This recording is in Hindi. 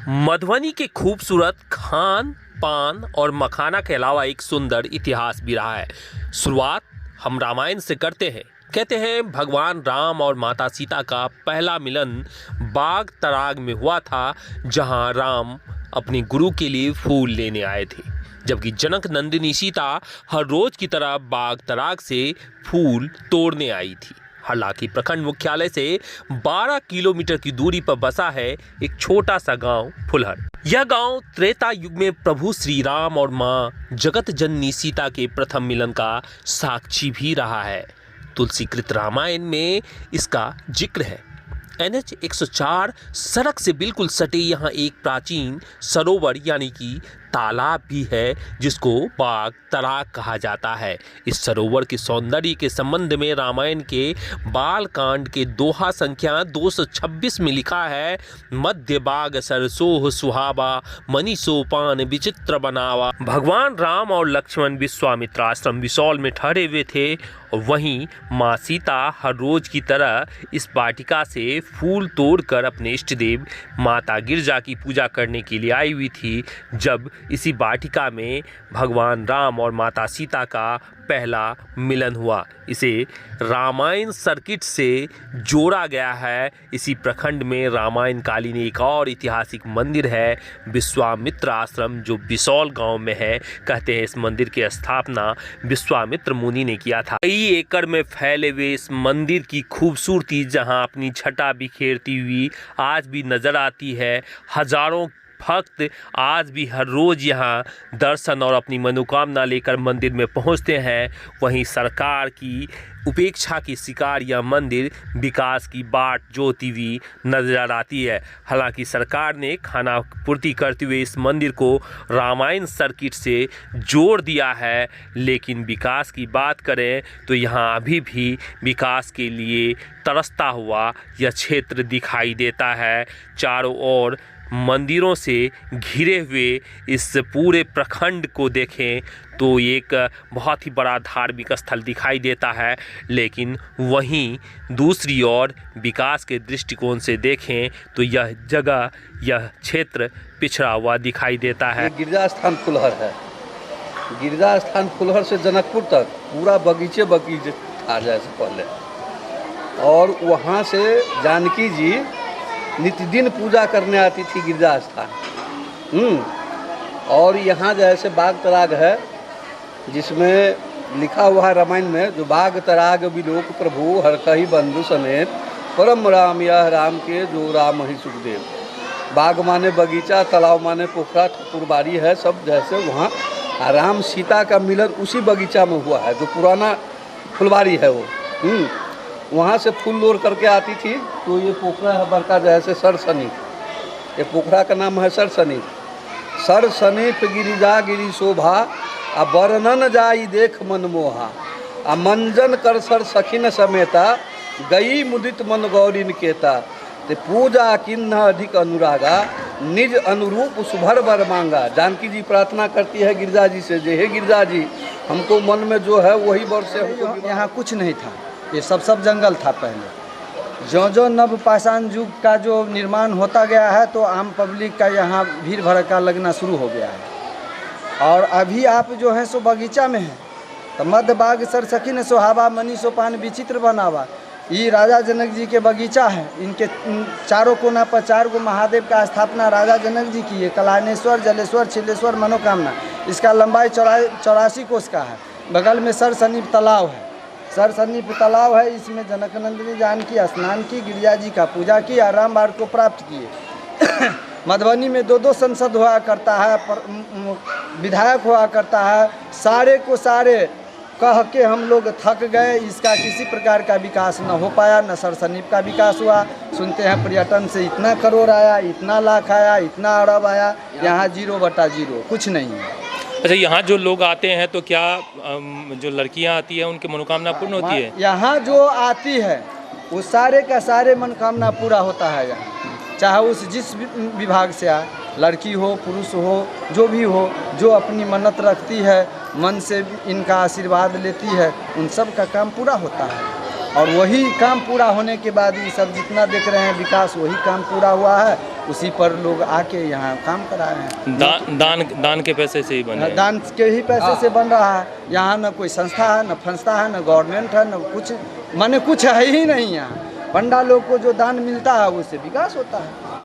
मधुबनी के खूबसूरत खान पान और मखाना के अलावा एक सुंदर इतिहास भी रहा है। शुरुआत हम रामायण से करते हैं। कहते हैं भगवान राम और माता सीता का पहला मिलन बाग तराग में हुआ था, जहां राम अपने गुरु के लिए फूल लेने आए थे, जबकि जनक नंदिनी सीता हर रोज की तरह बाग तराग से फूल तोड़ने आई थी। हालांकि प्रखंड मुख्यालय से 12 किलोमीटर की दूरी पर बसा है एक छोटा सा गांव फुलहर। यह गांव त्रेता युग में प्रभु श्री राम और मां जगत जननी सीता के प्रथम मिलन का साक्षी भी रहा है। तुलसीकृत रामायण में इसका जिक्र है। NH 104 सड़क से बिल्कुल सटे यहाँ एक प्राचीन सरोवर यानी कि तालाब भी है, जिसको बाग तराग कहा जाता है। इस सरोवर के सौंदर्य के संबंध में रामायण के बालकांड के दोहा संख्या 226 में लिखा है, मध्य बाग सरसोह सुहावा मणि सोपान विचित्र बनावा। भगवान राम और लक्ष्मण विश्वामित्र आश्रम बिसौल में ठहरे हुए थे और वहीं माँ सीता हर रोज की तरह इस वाटिका से फूल तोड़कर अपने इष्ट देव माता गिरजा की पूजा करने के लिए आई हुई थी। जब इसी वाटिका में भगवान राम और माता सीता का पहला मिलन हुआ, इसे रामायण सर्किट से जोड़ा गया है। इसी प्रखंड में रामायण कालीन एक और ऐतिहासिक मंदिर है, विश्वामित्र आश्रम, जो बिसौल गांव में है। कहते हैं इस मंदिर की स्थापना विश्वामित्र मुनि ने किया था। कई एकड़ में फैले हुए इस मंदिर की खूबसूरती जहां अपनी छटा बिखेरती हुई आज भी नजर आती है। हजारों भक्त आज भी हर रोज यहाँ दर्शन और अपनी मनोकामना लेकर मंदिर में पहुँचते हैं। वहीं सरकार की उपेक्षा की शिकार यह मंदिर विकास की बाट जोती हुई नजर आती है। हालांकि सरकार ने खाना पूर्ति करते हुए इस मंदिर को रामायण सर्किट से जोड़ दिया है, लेकिन विकास की बात करें तो यहाँ अभी भी विकास के लिए तरसता हुआ यह क्षेत्र दिखाई देता है। चारों ओर मंदिरों से घिरे हुए इस पूरे प्रखंड को देखें तो एक बहुत ही बड़ा धार्मिक स्थल दिखाई देता है, लेकिन वहीं दूसरी ओर विकास के दृष्टिकोण से देखें तो यह जगह, यह क्षेत्र पिछड़ा हुआ दिखाई देता है। गिरजा स्थान फुलहर है। गिरजा स्थान फुलहर से जनकपुर तक पूरा बगीचे था जैसे पहले, और वहाँ से जानकी जी नित्यदिन पूजा करने आती थी गिरजा स्थान। और यहाँ जैसे बाग तराग है, जिसमें लिखा हुआ है रामायण में, जो बाग तराग बिलोक प्रभु हर कही बंधु समेत परम राम यह राम के जो राम ही सुखदेव। बाग माने बगीचा, तालाब माने पोखरा, ठकुरबाड़ी है सब। जैसे वहाँ राम सीता का मिलन उसी बगीचा में हुआ है, जो पुराना फुलबाड़ी है वो। वहाँ से फूल लोर करके आती थी। तो ये पोखरा है बड़का, जैसे सरसनीप, ये पोखरा का नाम है सरसनीप। सरसनीप गिरिजा गिरी शोभा आ वर्णन जाई देख मनमोहा आ मंजन कर सर सखिन समेता गई मुदित मन गौरीन केता। ते पूजा किन्ह अधिक अनुरागा निज अनुरूप सुभर वर मांगा। जानकी जी प्रार्थना करती है गिरजा जी से, जे हे गिरजा जी, हमको मन में जो है वही वर से। यहाँ कुछ नहीं था, ये सब जंगल था पहले। जो नव पाषाण युग का जो निर्माण होता गया है, तो आम पब्लिक का यहाँ भीड़ भड़का लगना शुरू हो गया है। और अभी आप जो है सो बगीचा में हैं, तो मध्य बाग सरसखी सोहावा मणि सोपान विचित्र बनावा। ये राजा जनक जी के बगीचा है। इनके चारों कोना पर 4 गो महादेव का स्थापना राजा जनक जी की है। कलानेश्वर, जलेश्वर, छिलेश्वर, मनोकामना। इसका लंबाई 84 कोस का है। बगल में सरसनीप तालाब है। सरसनीप तालाब है, इसमें जनक नंदिनी जानकी स्नान की, गिरिजा जी का पूजा की, आराम बार को प्राप्त किए। मधुबनी में 2 संसद हुआ करता है, विधायक हुआ करता है। सारे को सारे कह के हम लोग थक गए। इसका किसी प्रकार का विकास न हो पाया, न सरसनीप का विकास हुआ। सुनते हैं पर्यटन से इतना करोड़ आया, इतना लाख आया, इतना अरब आया। यहाँ 0/0 कुछ नहीं है। अच्छा, यहाँ जो लोग आते हैं तो क्या जो लड़कियाँ आती हैं उनकी मनोकामना पूर्ण होती है? यहाँ जो आती है वो सारे का सारे मनोकामना पूरा होता है यहाँ, चाहे उस जिस विभाग से आए, लड़की हो पुरुष हो, जो भी हो, जो अपनी मन्नत रखती है, मन से इनका आशीर्वाद लेती है, उन सब का काम पूरा होता है। और वही काम पूरा होने के बाद ये सब जितना देख रहे हैं विकास, वही काम पूरा हुआ है, उसी पर लोग आके यहाँ काम कराए हैं। दान के पैसे से ही बने, दान के ही पैसे से बन रहा है। यहाँ न कोई संस्था है, न फंस्था है, न गवर्नमेंट है, न कुछ, माने कुछ है ही नहीं। यहाँ पंडा लोग को जो दान मिलता है उससे विकास होता है।